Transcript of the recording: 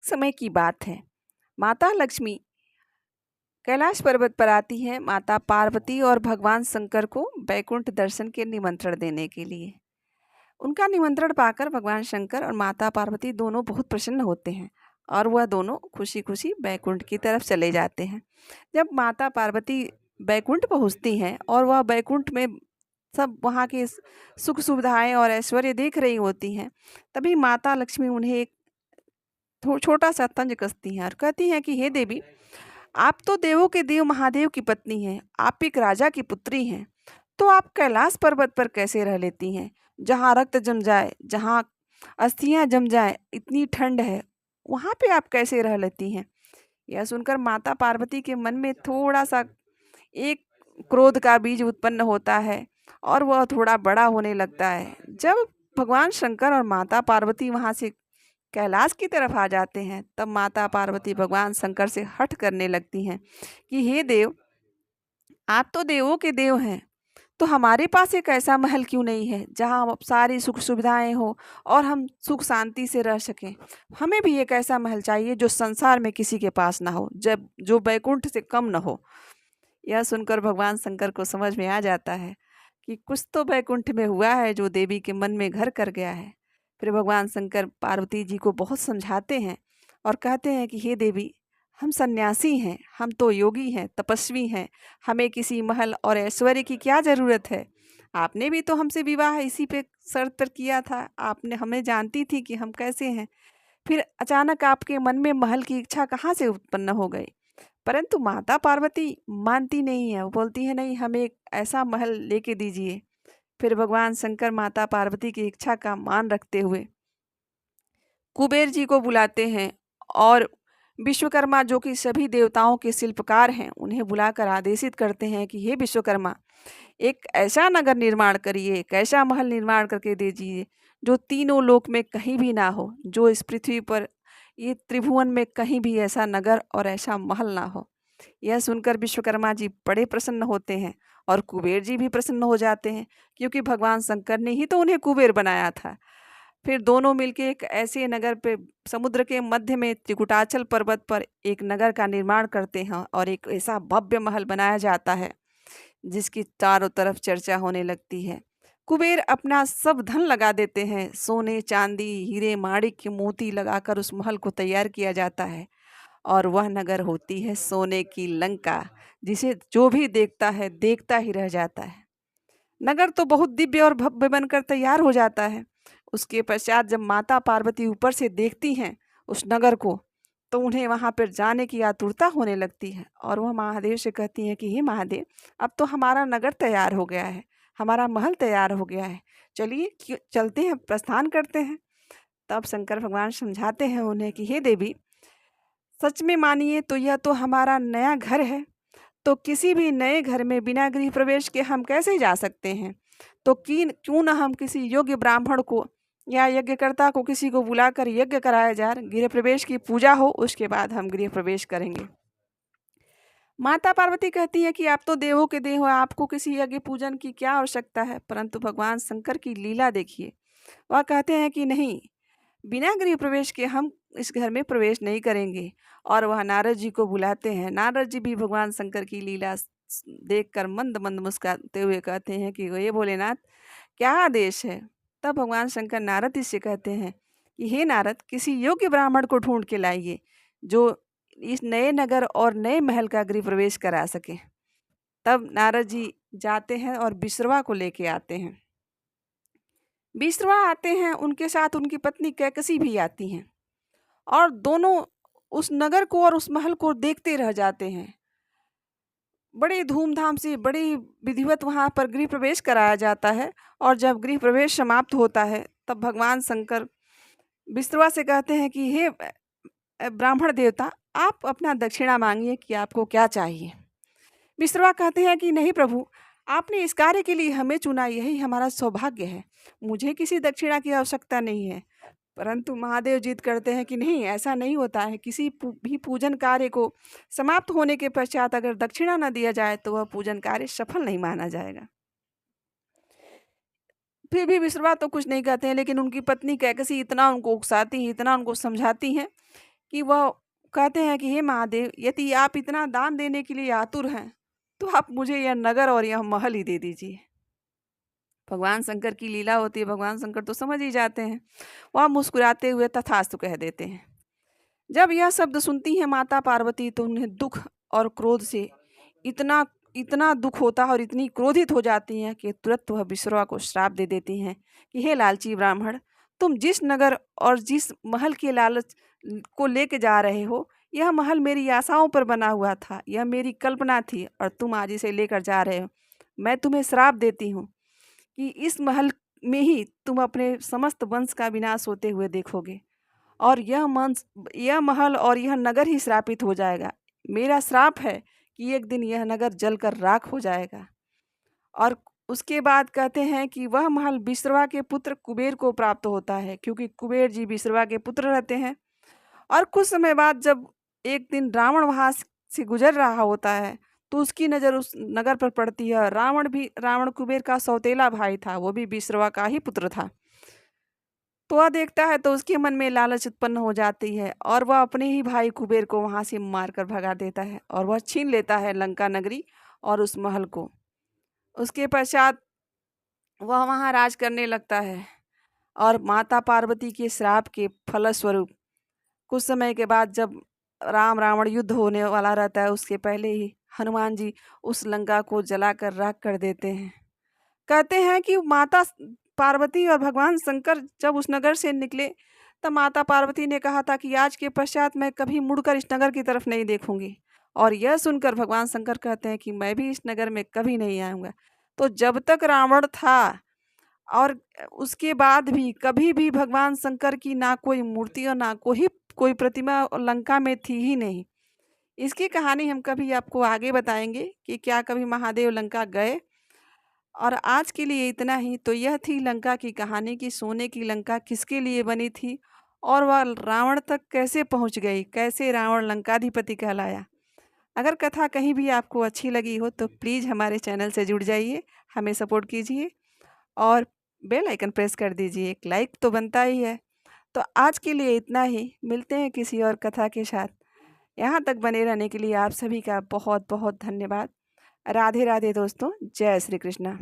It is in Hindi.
समय की बात है। माता लक्ष्मी कैलाश पर्वत पर आती हैं माता पार्वती और भगवान शंकर को बैकुंठ दर्शन के निमंत्रण देने के लिए। उनका निमंत्रण पाकर भगवान शंकर और माता पार्वती दोनों बहुत प्रसन्न होते हैं और वह दोनों खुशी खुशी बैकुंठ की तरफ चले जाते हैं। जब माता पार्वती बैकुंठ पहुंचती हैं और वह बैकुंठ में सब वहाँ की सुख सुविधाएं और ऐश्वर्य देख रही होती हैं, तभी माता लक्ष्मी उन्हें एक छोटा सा तंज कसती हैं और कहती हैं कि हे देवी, आप तो देवों के देव महादेव की पत्नी हैं, आप एक राजा की पुत्री हैं, तो आप कैलाश पर्वत पर कैसे रह लेती हैं? जहाँ रक्त जम जाए, जहाँ अस्थियां जम जाए, इतनी ठंड है, वहाँ पे आप कैसे रह लेती हैं? यह सुनकर माता पार्वती के मन में थोड़ा सा एक क्रोध का बीज उत्पन्न होता है और वह थोड़ा बड़ा होने लगता है। जब भगवान शंकर और माता पार्वती वहाँ से कैलाश की तरफ आ जाते हैं, तब माता पार्वती भगवान शंकर से हठ करने लगती हैं कि हे देव, आप तो देवों के देव हैं, तो हमारे पास एक ऐसा महल क्यों नहीं है जहाँ सारी सुख सुविधाएं हो और हम सुख शांति से रह सकें। हमें भी एक ऐसा महल चाहिए जो संसार में किसी के पास ना हो, जब जो बैकुंठ से कम न हो। यह सुनकर भगवान शंकर को समझ में आ जाता है कि कुछ तो बैकुंठ में हुआ है जो देवी के मन में घर कर गया है। फिर भगवान शंकर पार्वती जी को बहुत समझाते हैं और कहते हैं कि हे देवी, हम सन्यासी हैं, हम तो योगी हैं, तपस्वी हैं, हमें किसी महल और ऐश्वर्य की क्या ज़रूरत है। आपने भी तो हमसे विवाह इसी पे शर्त पर किया था, आपने हमें जानती थी कि हम कैसे हैं, फिर अचानक आपके मन में महल की इच्छा कहाँ से उत्पन्न हो गई। परंतु माता पार्वती मानती नहीं है, वो बोलती है नहीं, हमें एक ऐसा महल लेके दीजिए। फिर भगवान शंकर माता पार्वती की इच्छा का मान रखते हुए कुबेर जी को बुलाते हैं और विश्वकर्मा, जो कि सभी देवताओं के शिल्पकार हैं, उन्हें बुलाकर आदेशित करते हैं कि हे विश्वकर्मा, एक ऐसा नगर निर्माण करिए, एक ऐसा महल निर्माण करके दीजिए जो तीनों लोक में कहीं भी ना हो, जो इस पृथ्वी पर ये त्रिभुवन में कहीं भी ऐसा नगर और ऐसा महल ना हो। यह सुनकर विश्वकर्मा जी बड़े प्रसन्न होते हैं और कुबेर जी भी प्रसन्न हो जाते हैं, क्योंकि भगवान शंकर ने ही तो उन्हें कुबेर बनाया था। फिर दोनों मिलके एक ऐसे नगर पे समुद्र के मध्य में त्रिकुटाचल पर्वत पर एक नगर का निर्माण करते हैं और एक ऐसा भव्य महल बनाया जाता है जिसकी चारों तरफ चर्चा होने लगती है। कुबेर अपना सब धन लगा देते हैं, सोने चांदी हीरे माणिक्य मोती लगाकर उस महल को तैयार किया जाता है और वह नगर होती है सोने की लंका, जिसे जो भी देखता है देखता ही रह जाता है। नगर तो बहुत दिव्य और भव्य बनकर तैयार हो जाता है। उसके पश्चात जब माता पार्वती ऊपर से देखती हैं उस नगर को, तो उन्हें वहाँ पर जाने की आतुरता होने लगती है और वह महादेव से कहती हैं कि हे महादेव, अब तो हमारा नगर तैयार हो गया है, हमारा महल तैयार हो गया है, चलिए चलते हैं, प्रस्थान करते हैं। तब शंकर भगवान समझाते हैं उन्हें कि हे देवी, सच में मानिए तो यह तो हमारा नया घर है, तो किसी भी नए घर में बिना गृह प्रवेश के हम कैसे जा सकते हैं। तो क्यों न हम किसी योग्य ब्राह्मण को या यज्ञकर्ता को किसी को बुलाकर यज्ञ कराया जाए, गृह प्रवेश की पूजा हो, उसके बाद हम गृह प्रवेश करेंगे। माता पार्वती कहती है कि आप तो देवों के देव हो, आपको किसी यज्ञ पूजन की क्या आवश्यकता है। परंतु भगवान शंकर की लीला देखिए, वह कहते हैं कि नहीं, बिना गृह प्रवेश के हम इस घर में प्रवेश नहीं करेंगे। और वह नारद जी को बुलाते हैं। नारद जी भी भगवान शंकर की लीला देखकर मंद मंद मुस्कुराते हुए कहते हैं कि ये भोलेनाथ, क्या आदेश है। तब भगवान शंकर नारद जी से कहते हैं कि हे नारद, किसी योग्य ब्राह्मण को ढूंढ के लाइए जो इस नए नगर और नए महल का गृह प्रवेश करा सके। तब नारद जी जाते हैं और बिश्रवा को लेके आते हैं। बिश्रवा आते हैं, उनके साथ उनकी पत्नी कैकसी भी आती हैं और दोनों उस नगर को और उस महल को देखते रह जाते हैं। बड़ी धूमधाम से, बड़ी विधिवत वहाँ पर गृह प्रवेश कराया जाता है और जब गृह प्रवेश समाप्त होता है, तब भगवान शंकर बिश्रवा से कहते हैं कि हे ब्राह्मण देवता, आप अपना दक्षिणा मांगिए कि आपको क्या चाहिए। बिश्रवा कहते हैं कि नहीं प्रभु, आपने इस कार्य के लिए हमें चुना, यही हमारा सौभाग्य है, मुझे किसी दक्षिणा की आवश्यकता नहीं है। परंतु महादेव जिद करते हैं कि नहीं, ऐसा नहीं होता है, किसी भी पूजन कार्य को समाप्त होने के पश्चात अगर दक्षिणा न दिया जाए तो वह पूजन कार्य सफल नहीं माना जाएगा। फिर भी बिश्रवा तो कुछ नहीं कहते हैं, लेकिन उनकी पत्नी कैकसी इतना उनको उकसाती हैं, इतना उनको समझाती हैं कि वह कहते हैं कि हे महादेव, यदि आप इतना दान देने के लिए आतुर हैं, तो आप मुझे यह नगर और यह महल ही दे दीजिए। भगवान शंकर की लीला होती है, भगवान शंकर तो समझ ही जाते हैं। वह मुस्कुराते हुए तथास्तु कह देते हैं। जब यह शब्द सुनती हैं माता पार्वती, तो उन्हें दुख और क्रोध से इतना इतना दुख होता है और इतनी क्रोधित हो जाती हैं कि तुरंत वह विश्रवा को श्राप दे देती हैं कि हे लालची ब्राह्मण, तुम जिस नगर और जिस महल के लालच को लेके जा रहे हो, यह महल मेरी आशाओं पर बना हुआ था, यह मेरी कल्पना थी और तुम आज इसे लेकर जा रहे हो। मैं तुम्हें श्राप देती हूँ कि इस महल में ही तुम अपने समस्त वंश का विनाश होते हुए देखोगे और यह महल और यह नगर ही श्रापित हो जाएगा। मेरा श्राप है कि एक दिन यह नगर जलकर राख हो जाएगा। और उसके बाद कहते हैं कि वह महल विश्रवा के पुत्र कुबेर को प्राप्त होता है, क्योंकि कुबेर जी विश्रवा के पुत्र रहते हैं। और कुछ समय बाद जब एक दिन रावण वहाँ से गुजर रहा होता है, तो उसकी नज़र उस नगर पर पड़ती है। रावण कुबेर का सौतेला भाई था, वो भी विश्रवा का ही पुत्र था। तो वह देखता है तो उसके मन में लालच उत्पन्न हो जाती है और वह अपने ही भाई कुबेर को वहाँ से मारकर भगा देता है और वह छीन लेता है लंका नगरी और उस महल को। उसके पश्चात वह वहाँ राज करने लगता है और माता पार्वती के श्राप के फलस्वरूप कुछ समय के बाद जब राम रावण युद्ध होने वाला रहता है, उसके पहले ही हनुमान जी उस लंका को जलाकर राख कर देते हैं। कहते हैं कि माता पार्वती और भगवान शंकर जब उस नगर से निकले, तब माता पार्वती ने कहा था कि आज के पश्चात मैं कभी मुड़कर इस नगर की तरफ नहीं देखूंगी। और यह सुनकर भगवान शंकर कहते हैं कि मैं भी इस नगर में कभी नहीं आऊँगा। तो जब तक रावण था और उसके बाद भी कभी भी भगवान शंकर की ना कोई मूर्ति और ना कोई प्रतिमा लंका में थी ही नहीं। इसकी कहानी हम कभी आपको आगे बताएंगे कि क्या कभी महादेव लंका गए। और आज के लिए इतना ही। तो यह थी लंका की कहानी कि सोने की लंका किसके लिए बनी थी और वह रावण तक कैसे पहुंच गई, कैसे रावण लंकाधिपति कहलाया। अगर कथा कहीं भी आपको अच्छी लगी हो तो प्लीज़ हमारे चैनल से जुड़ जाइए, हमें सपोर्ट कीजिए और बेल आइकन प्रेस कर दीजिए। एक लाइक तो बनता ही है। तो आज के लिए इतना ही, मिलते हैं किसी और कथा के साथ। यहाँ तक बने रहने के लिए आप सभी का बहुत बहुत धन्यवाद। राधे राधे दोस्तों, जय श्री कृष्णा।